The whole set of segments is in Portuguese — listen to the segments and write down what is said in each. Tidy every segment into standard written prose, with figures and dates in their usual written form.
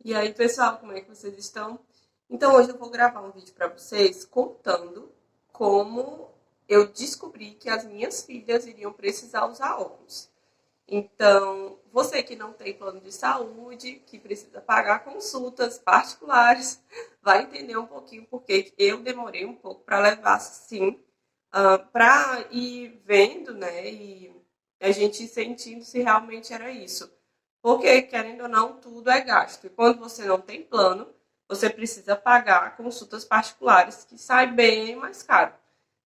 E aí, pessoal, como é que vocês estão? Então, hoje eu vou gravar um vídeo para vocês contando como eu descobri que as minhas filhas iriam precisar usar óculos. Então, você que não tem plano de saúde, que precisa pagar consultas particulares, vai entender um pouquinho porque eu demorei um pouco para levar, sim, para ir vendo, né, e a gente ir sentindo se realmente era isso. Porque, querendo ou não, tudo é gasto. E quando você não tem plano, você precisa pagar consultas particulares, que sai bem mais caro,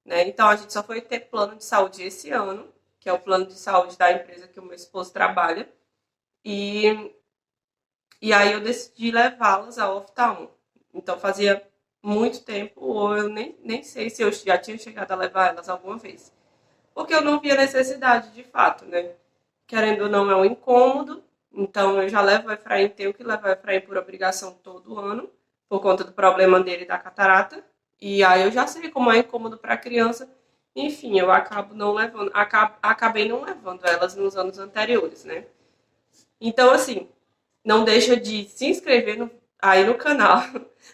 né? Então, a gente só foi ter plano de saúde esse ano, que é o plano de saúde da empresa que o meu esposo trabalha. E, e aí eu decidi levá-las ao oftalmo. Então, fazia muito tempo, ou eu nem sei se eu já tinha chegado a levar elas alguma vez. Porque eu não via necessidade, de fato, né? Querendo ou não, é um incômodo. Então, eu já levo o Efraim, tenho que levar o Efraim por obrigação todo ano, por conta do problema dele da catarata. E aí eu já sei como é incômodo para a criança. Enfim, eu acabo não levando, acabei não levando elas nos anos anteriores, né? Então, assim, não deixa de se inscrever aí no canal,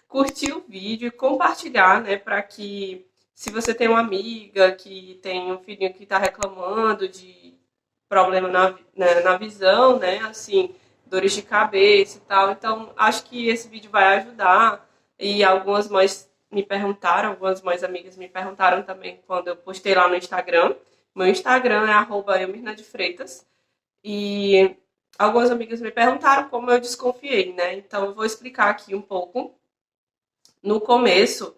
curtir o vídeo e compartilhar, né? Para que, se você tem uma amiga que tem um filhinho que está reclamando de problema na visão, né? Assim, dores de cabeça e tal. Então, acho que esse vídeo vai ajudar. E algumas mães me perguntaram, algumas mães amigas me perguntaram também quando eu postei lá no Instagram. Meu Instagram é @eumirnadefreitas. E algumas amigas me perguntaram como eu desconfiei, né? Então, eu vou explicar aqui um pouco. No começo,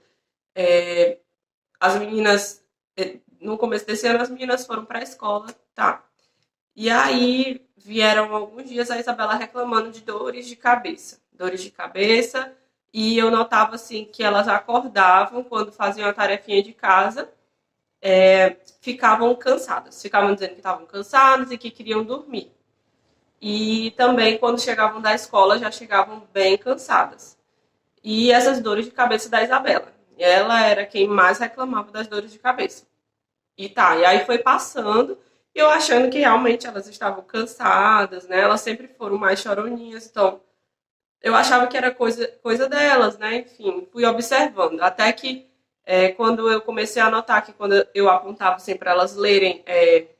as meninas... No começo desse ano, as meninas foram para a escola, tá? E aí vieram alguns dias a Isabela reclamando de dores de cabeça. Dores de cabeça. E eu notava assim que elas acordavam quando faziam a tarefinha de casa, ficavam cansadas. Ficavam dizendo que estavam cansadas e que queriam dormir. E também quando chegavam da escola já chegavam bem cansadas. E essas dores de cabeça da Isabela. Ela era quem mais reclamava das dores de cabeça. E aí foi passando, e eu achando que realmente elas estavam cansadas, né? Elas sempre foram mais choroninhas, então eu achava que era coisa delas, né? Enfim, fui observando. Até que quando eu comecei a notar que quando eu apontava assim, para elas lerem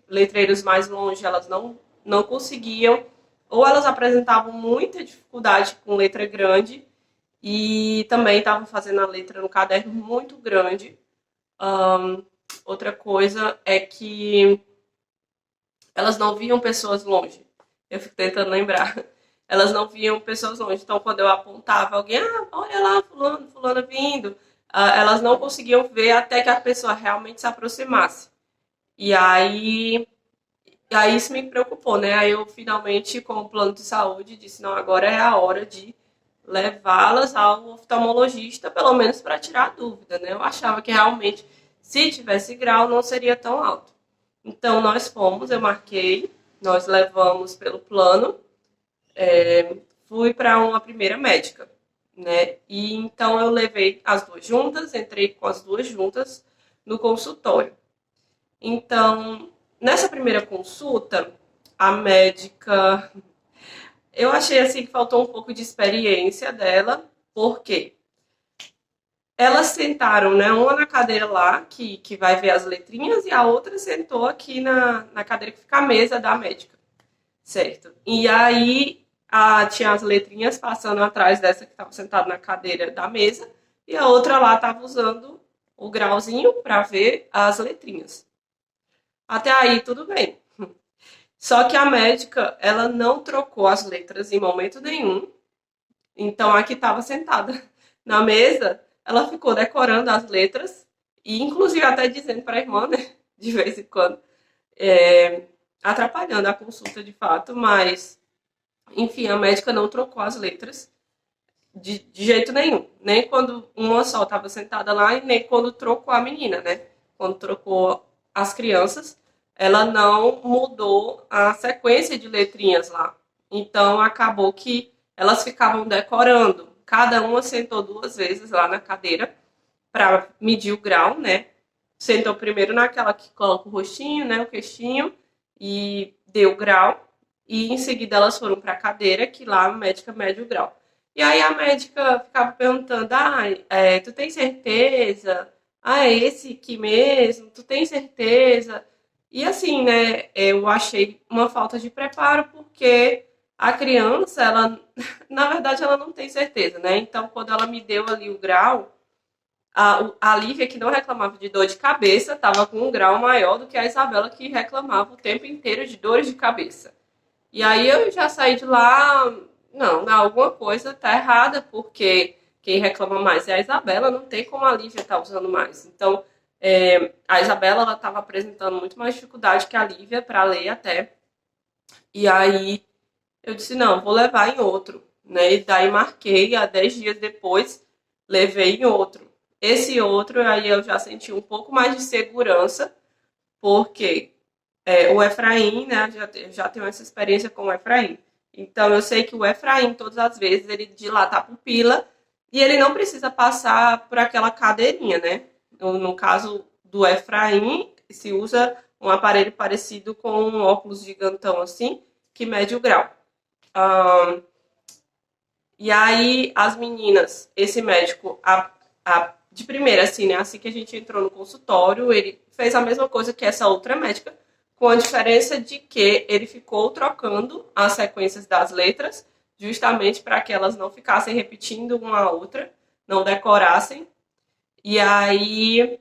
letreiros mais longe, elas não conseguiam, ou elas apresentavam muita dificuldade com letra grande, e também estavam fazendo a letra no caderno muito grande. Outra coisa é que elas não viam pessoas longe. Eu fico tentando lembrar. Elas não viam pessoas longe. Então, quando eu apontava alguém, olha lá, fulano, fulano vindo, elas não conseguiam ver até que a pessoa realmente se aproximasse. E aí isso me preocupou, né? Aí eu finalmente, com o plano de saúde, disse, não, agora é a hora de levá-las ao oftalmologista, pelo menos para tirar a dúvida, né? Eu achava que realmente, se tivesse grau, não seria tão alto. Então, nós fomos, eu marquei, nós levamos pelo plano, fui para uma primeira médica, né? E então eu levei as duas juntas, entrei com as duas juntas no consultório. Então, nessa primeira consulta, a médica, eu achei assim que faltou um pouco de experiência dela, porque elas sentaram, né, uma na cadeira lá, que vai ver as letrinhas, e a outra sentou aqui na cadeira que fica a mesa da médica, certo? E aí tinha as letrinhas passando atrás dessa que estava sentada na cadeira da mesa, e a outra lá estava usando o grauzinho para ver as letrinhas. Até aí, tudo bem. Só que a médica, ela não trocou as letras em momento nenhum. Então, a que estava sentada na mesa, ela ficou decorando as letras e, inclusive, até dizendo para a irmã, né, de vez em quando, atrapalhando a consulta de fato, mas, enfim, a médica não trocou as letras de jeito nenhum. Nem quando uma só estava sentada lá e nem quando trocou a menina, né? Quando trocou as crianças, ela não mudou a sequência de letrinhas lá. Então, acabou que elas ficavam decorando. Cada uma sentou duas vezes lá na cadeira para medir o grau, né? Sentou primeiro naquela que coloca o rostinho, né? O queixinho, e deu o grau. E em seguida elas foram para a cadeira, que lá a médica mede o grau. E aí a médica ficava perguntando, tu tem certeza? Ah, é esse aqui mesmo? Tu tem certeza? E assim, né, eu achei uma falta de preparo porque a criança, ela, na verdade, ela não tem certeza, né? Então, quando ela me deu ali o grau, a Lívia, que não reclamava de dor de cabeça, estava com um grau maior do que a Isabela, que reclamava o tempo inteiro de dores de cabeça. E aí eu já saí de lá, não, alguma coisa tá errada, porque quem reclama mais é a Isabela, não tem como a Lívia estar usando mais. Então, a Isabela, ela estava apresentando muito mais dificuldade que a Lívia para ler até. E aí eu disse, não, vou levar em outro, né? E daí marquei, há 10 dias depois, levei em outro. Esse outro, aí eu já senti um pouco mais de segurança, porque o Efraim, né, já tenho essa experiência com o Efraim. Então, eu sei que o Efraim, todas as vezes, ele dilata a pupila e ele não precisa passar por aquela cadeirinha, né? No caso do Efraim, se usa um aparelho parecido com um óculos gigantão assim, que mede o grau. E aí, as meninas, esse médico, de primeira, assim, né? Assim que a gente entrou no consultório, ele fez a mesma coisa que essa outra médica, com a diferença de que ele ficou trocando as sequências das letras, justamente para que elas não ficassem repetindo uma a outra, não decorassem. E aí,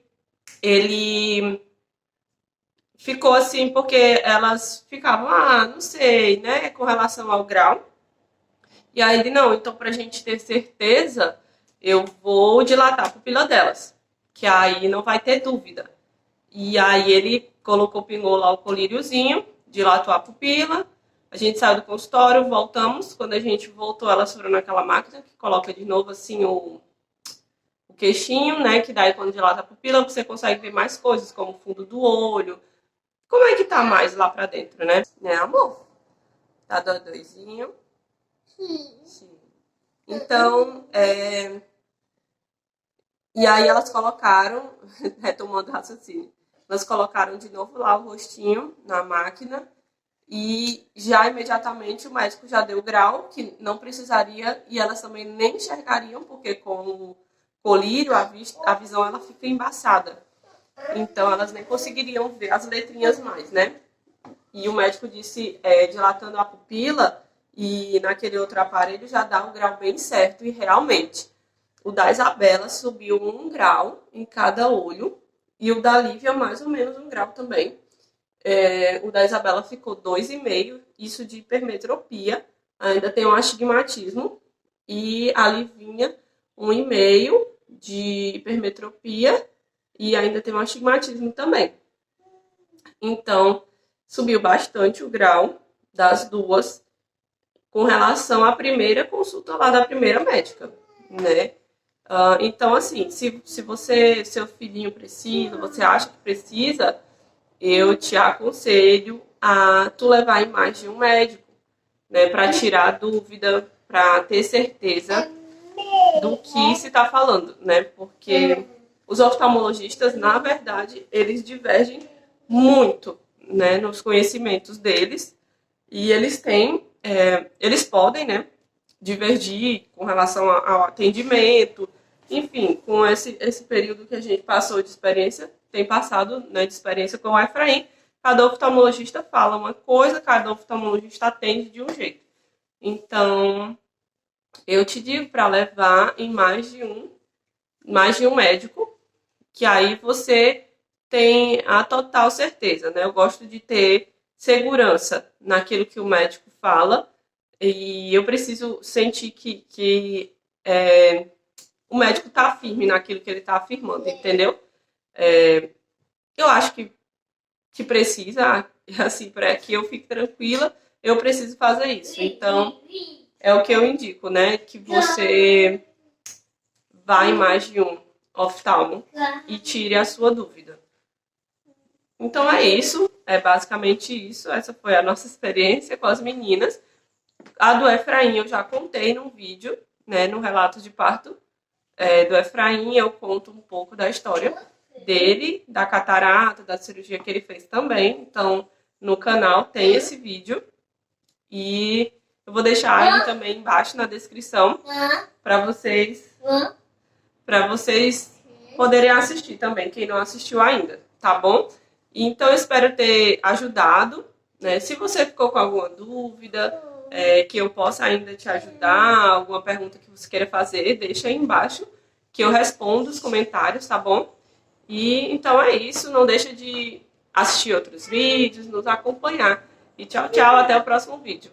ele ficou assim, porque elas ficavam, não sei, né, com relação ao grau. E aí ele, não, então pra gente ter certeza, eu vou dilatar a pupila delas, que aí não vai ter dúvida. E aí ele pingou lá o colíriozinho, dilatou a pupila, a gente saiu do consultório, voltamos. Quando a gente voltou, elas foram naquela máquina que coloca de novo assim o queixinho, né? Que daí quando dilata a pupila você consegue ver mais coisas, como o fundo do olho. Como é que tá mais lá pra dentro, né? Né, amor? Tá doidoizinho? Sim. Então, e aí elas colocaram, retomando o raciocínio, elas colocaram de novo lá o rostinho na máquina e já imediatamente o médico já deu o grau, que não precisaria, e elas também nem enxergariam, porque com o colírio a visão ela fica embaçada. Então elas nem conseguiriam ver as letrinhas mais, né? E o médico disse, dilatando a pupila, e naquele outro aparelho já dá o grau bem certo, e realmente o da Isabela subiu 1 grau em cada olho, e o da Lívia mais ou menos 1 grau também. O da Isabela ficou 2,5, isso de hipermetropia, ainda tem um astigmatismo, e a Livinha 1,5 de hipermetropia, e ainda tem um astigmatismo também. Então, subiu bastante o grau das duas com relação à primeira consulta lá da primeira médica, né? Então, assim, se seu filhinho precisa, você acha que precisa, eu te aconselho a tu levar em mais de um médico, né? Para tirar dúvida, para ter certeza do que se está falando, né? Porque os oftalmologistas, na verdade, eles divergem muito, né, nos conhecimentos deles, e eles eles podem, né, divergir com relação ao atendimento, enfim, com esse período que a gente passou de experiência, tem passado, né, de experiência com o Efraim, cada oftalmologista fala uma coisa, cada oftalmologista atende de um jeito. Então, eu te digo para levar em mais de um médico, que aí você tem a total certeza, né? Eu gosto de ter segurança naquilo que o médico fala e eu preciso sentir que o médico está firme naquilo que ele está afirmando, entendeu? Eu acho que precisa, assim, para que eu fique tranquila, eu preciso fazer isso. Então, é o que eu indico, né? Que você vá em mais de um oftalmo e tire a sua dúvida. Então é isso, é basicamente isso. Essa foi a nossa experiência com as meninas. A do Efraim eu já contei num vídeo, né, no relato de parto do Efraim. Eu conto um pouco da história dele, da catarata, da cirurgia que ele fez também. Então no canal tem esse vídeo. E Eu vou deixar ele também embaixo na descrição para vocês poderem assistir também, quem não assistiu ainda, tá bom? Então, eu espero ter ajudado, né? Se você ficou com alguma dúvida, que eu possa ainda te ajudar, alguma pergunta que você queira fazer, deixa aí embaixo, que eu respondo os comentários, tá bom? E então é isso, não deixa de assistir outros vídeos, nos acompanhar. E tchau, tchau, até o próximo vídeo.